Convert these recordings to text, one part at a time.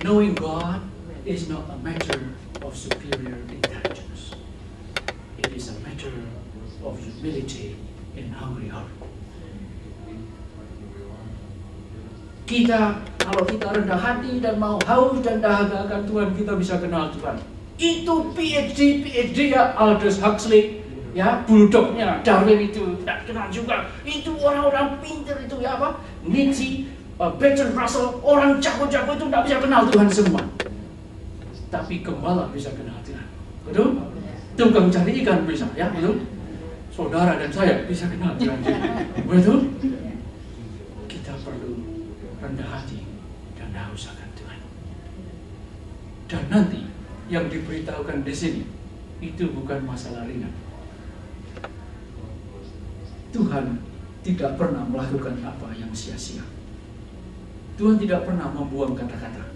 Knowing God is not a matter of superior intelligence. It is a matter of humility and hungry heart. Kalau kita rendah hati dan mau haus dan dahaga akan Tuhan, kita bisa kenal Tuhan. Itu PhD ya, Aldous Huxley, ya, bulldognya Darwin itu tidak kenal juga. Itu orang-orang pintar itu ya apa? Nietzsche, Bertrand Russell, orang jago-jago itu tidak bisa kenal Tuhan semua. Tapi gembala bisa kenal Tuhan, betul? Tukang cari ikan bisa, ya, betul? Saudara dan saya bisa kenal Tuhan, betul? Kita perlu rendah hati dan haus akan Tuhan. Dan nanti yang diberitahukan di sini itu bukan masalah ringan. Tuhan tidak pernah melakukan apa yang sia-sia. Tuhan tidak pernah membuang kata-kata.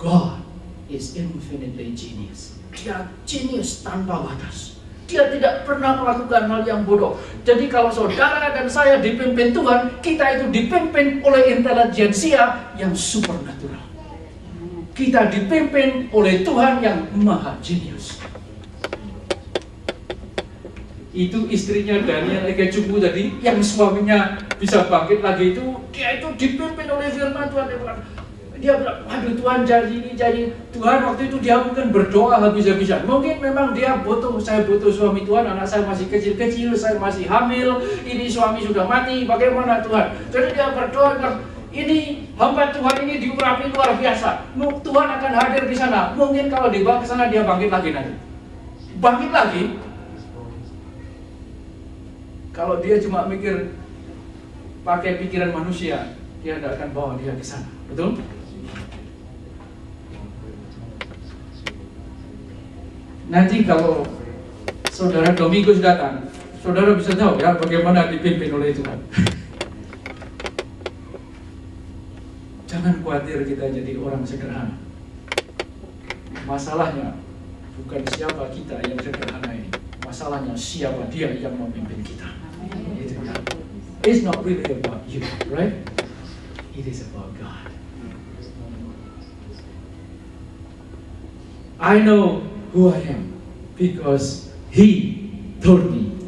God is infinitely genius. Dia genius tanpa batas. Dia tidak pernah melakukan hal yang bodoh. Jadi kalau saudara dan saya dipimpin Tuhan, kita itu dipimpin oleh intelijensia yang supernatural. Kita dipimpin oleh Tuhan yang maha jenius. Itu istrinya Daniel Egecupu tadi, yang suaminya bisa bangkit lagi itu, dia itu dipimpin oleh firman Tuhan. Dia bilang, aduh Tuhan janji Tuhan waktu itu dia mungkin berdoa habis-habisan. Mungkin memang dia saya butuh suami Tuhan, anak saya masih kecil-kecil, saya masih hamil, ini suami sudah mati, bagaimana Tuhan? Jadi dia berdoa, bilang, ini hamba Tuhan ini diurapi luar biasa. Tuhan akan hadir di sana. Mungkin kalau dibawa ke sana dia bangkit lagi nanti. Bangkit lagi. Kalau dia cuma mikir pakai pikiran manusia, dia tidak akan bawa dia ke sana. Betul? Nanti kalau saudara Domingus datang, saudara bisa tahu ya bagaimana dipimpin oleh Tuhan. Jangan khawatir kita jadi orang sederhana. Masalahnya bukan siapa kita yang sederhana ini. Masalahnya siapa dia yang memimpin kita. It's not really about you, right? It is about God. I know who I am because He told me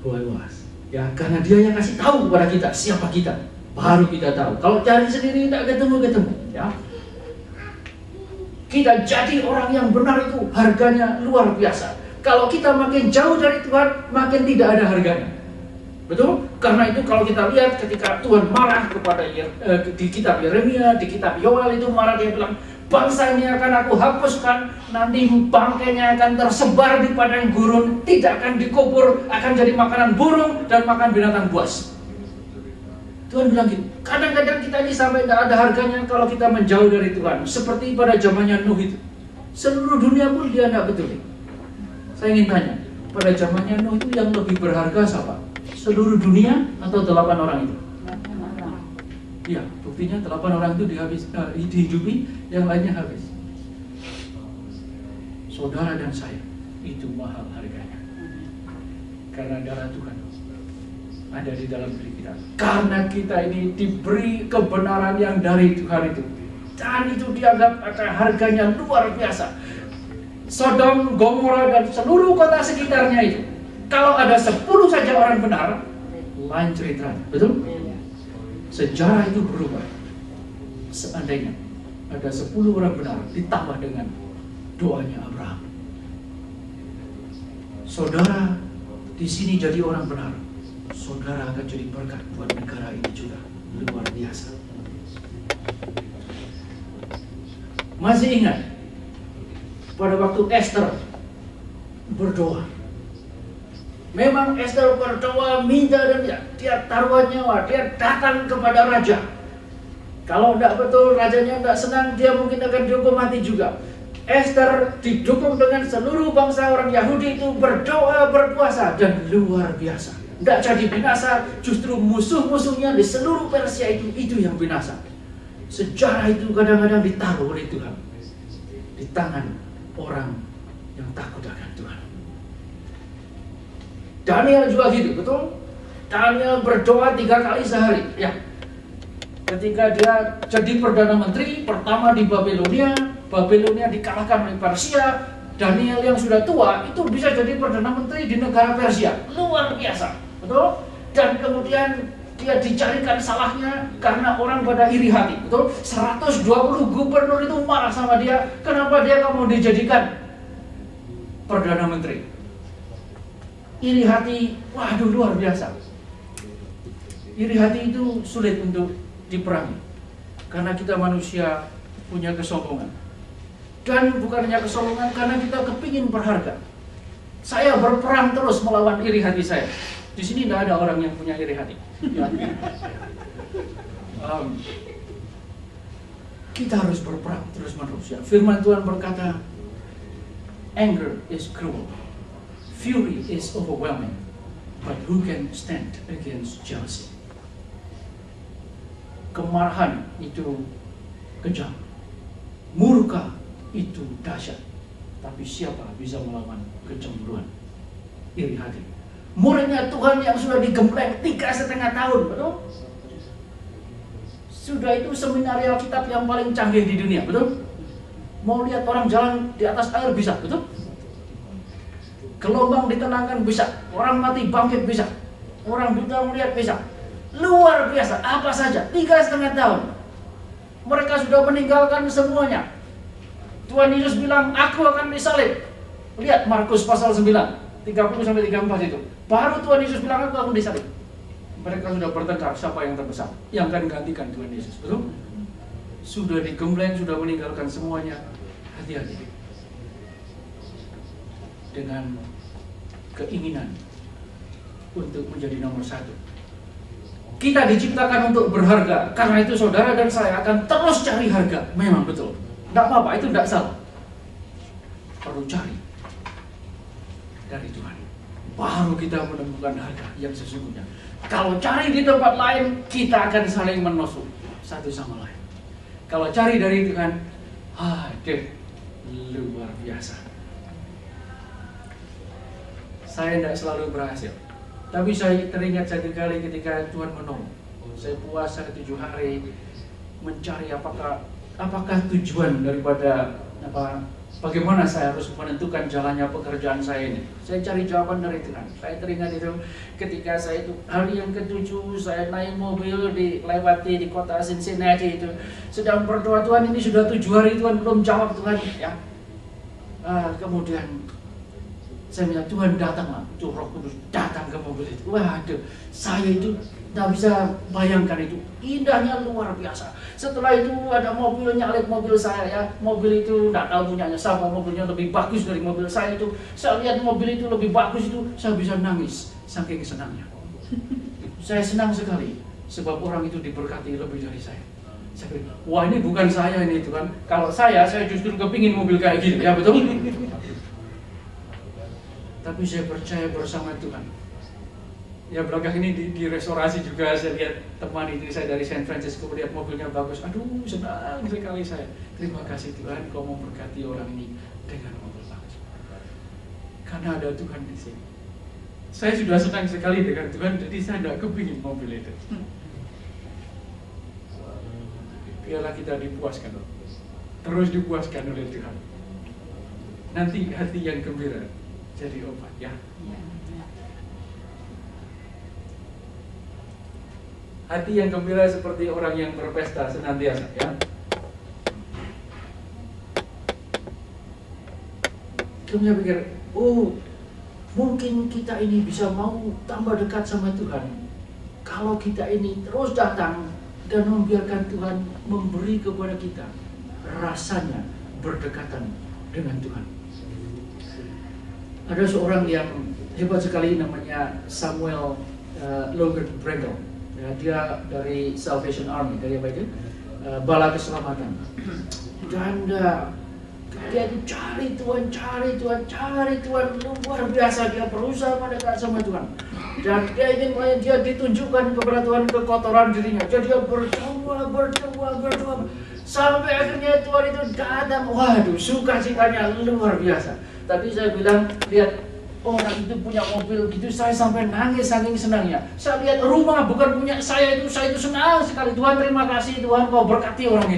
who I was. Ya, karena Dia yang kasih tahu kepada kita siapa kita, baru kita tahu. Kalau cari sendiri tidak ketemu, ya. Kita jadi orang yang benar itu harganya luar biasa. Kalau kita makin jauh dari Tuhan, makin tidak ada harganya. Betul? Karena itu kalau kita lihat ketika Tuhan marah kepada di kitab Yeremia, di kitab Yoel itu marah, dia bilang, bangsa ini akan aku hapuskan, nanti bangkainya akan tersebar di padang gurun, tidak akan dikubur, akan jadi makanan burung dan makan binatang buas. Tuhan bilang gitu. Kadang-kadang kita ini sampai tidak ada harganya kalau kita menjauh dari Tuhan. Seperti pada zamannya Nuh itu. Seluruh dunia pun dia tidak peduli. Saya ingin tanya, pada zamannya Nuh itu yang lebih berharga siapa? Seluruh dunia atau 8 orang itu? Iya, buktinya 8 orang itu dihidupi, yang lainnya habis. Saudara dan saya, itu mahal harganya. Karena darah Tuhan ada di dalam diri kita. Karena kita ini diberi kebenaran yang dari Tuhan itu. Dan itu dianggap harganya luar biasa. Sodom, Gomora, dan seluruh kota sekitarnya itu. Kalau ada 10 saja orang benar, lain cerita, betul? Sejarah itu berubah. Seandainya ada 10 orang benar ditambah dengan doanya Abraham. Saudara di sini jadi orang benar, saudara akan jadi berkat buat negara ini juga, luar biasa. Masih ingat pada waktu Esther berdoa? Memang Esther berdoa, minta dan dia taruhan nyawa, dia datang kepada raja. Kalau tidak betul rajanya tidak senang, dia mungkin akan dihukum mati juga. Esther didukung dengan seluruh bangsa orang Yahudi itu berdoa, berpuasa, dan luar biasa. Tidak jadi binasa, justru musuh-musuhnya di seluruh Persia itu yang binasa. Sejarah itu kadang-kadang ditaruh oleh Tuhan di tangan orang yang takut akan Tuhan. Daniel juga gitu, betul? Daniel berdoa 3 kali sehari, ya. Ketika dia jadi Perdana Menteri pertama di Babilonia, Babilonia dikalahkan oleh Persia, Daniel yang sudah tua itu bisa jadi Perdana Menteri di negara Persia. Luar biasa, betul? Dan kemudian dia dicarikan salahnya karena orang pada iri hati, betul? 120 gubernur itu marah sama dia, kenapa dia nggak mau dijadikan Perdana Menteri? Iri hati, waduh luar biasa. Iri hati itu sulit untuk diperangi karena kita manusia punya kesombongan, dan bukan hanya kesombongan, karena kita kepingin berharga. Saya berperang terus melawan iri hati saya. Di sini tidak ada orang yang punya iri hati. Kita harus berperang terus menerus. Ya. Firman Tuhan berkata, anger is cruel, fury is overwhelming, but who can stand against jealousy? Kemarahan itu kejam, murka itu dahsyat, tapi siapa bisa melawan kecemburuan, iri hati? Muridnya Tuhan yang sudah digembleng 3,5 tahun, betul? Sudah itu seminar Alkitab yang paling canggih di dunia, betul? Mau lihat orang jalan di atas air bisa, betul? Gelombang ditenangkan bisa, orang mati bangkit bisa, orang buta melihat bisa. Luar biasa, apa saja, 3,5 tahun. Mereka sudah meninggalkan semuanya. Tuhan Yesus bilang, aku akan disalib. Lihat Markus pasal 9, 30-34 itu. Baru Tuhan Yesus bilang, aku akan disalib. Mereka sudah bertengkar, siapa yang terbesar, yang akan gantikan Tuhan Yesus, betul? Sudah digembleng, sudah meninggalkan semuanya. Hati-hati dengan keinginan untuk menjadi nomor 1. Kita diciptakan untuk berharga, karena itu saudara dan saya akan terus cari harga. Memang betul, tidak apa-apa, itu tidak salah. Perlu cari dari Tuhan, baru kita menemukan harga yang sesungguhnya. Kalau cari di tempat lain, kita akan saling menusuk satu sama lain. Kalau cari dari Tuhan, luar biasa. Saya tidak selalu berhasil, tapi saya teringat satu kali ketika Tuhan menolong. Saya puasa 7 hari mencari apakah tujuan daripada bagaimana saya harus menentukan jalannya pekerjaan saya ini. Saya cari jawaban dari Tuhan. Saya teringat itu ketika saya itu hari yang ke-7 saya naik mobil dilewati di kota Cincinnati itu, sedang berdoa, Tuhan ini sudah 7 hari Tuhan belum jawab Tuhan ya. Kemudian saya minta Tuhan datanglah, itu Roh Kudus datang ke mobil itu. Waduh, saya itu tidak bisa bayangkan itu, indahnya luar biasa. Setelah itu ada mobil nyalip mobil saya ya, mobil itu tidak tahu punyanya siapa, mobilnya lebih bagus dari mobil saya itu. Saya lihat mobil itu lebih bagus itu, saya bisa nangis saking senangnya. Saya senang sekali sebab orang itu diberkati lebih dari saya. Saya bilang, wah ini bukan saya ini Tuhan. Kalau saya justru kepingin mobil kayak gitu, ya betul? Tapi saya percaya bersama Tuhan. Ya belakang ini di restorasi juga saya lihat teman itu saya dari San Francisco melihat mobilnya bagus. Aduh senang sekali saya. Terima kasih Tuhan kau memberkati orang ini dengan mobil bagus. Karena ada Tuhan di sini. Saya sudah senang sekali dengan Tuhan, jadi saya tidak kepingin mobil itu. Biarlah kita dipuaskan, terus dipuaskan oleh Tuhan. Nanti hati yang gembira jadi obat ya. Hati yang gembira seperti orang yang berpesta senantiasa ya. Kemudian pikir, mungkin kita ini bisa mau tambah dekat sama Tuhan kalau kita ini terus datang dan membiarkan Tuhan memberi kepada kita rasanya berdekatan dengan Tuhan. Ada seorang yang hebat sekali namanya Samuel Logan Brengle. Ya, dia dari Salvation Army, dari apa itu? Bala Keselamatan. Dan dia itu cari Tuhan, luar biasa dia berusaha mendekat sama Tuhan. Dan dia ingin dia ditunjukkan kepada Tuhan kekotoran dirinya. Jadi dia berdoa. Sampai akhirnya Tuhan itu datang. Waduh, sukacitanya luar biasa. Tapi saya bilang, lihat orang itu punya mobil gitu, saya sampai nangis saking senangnya. Saya lihat rumah bukan punya saya itu senang sekali. Tuhan terima kasih, Tuhan kau berkati orang itu.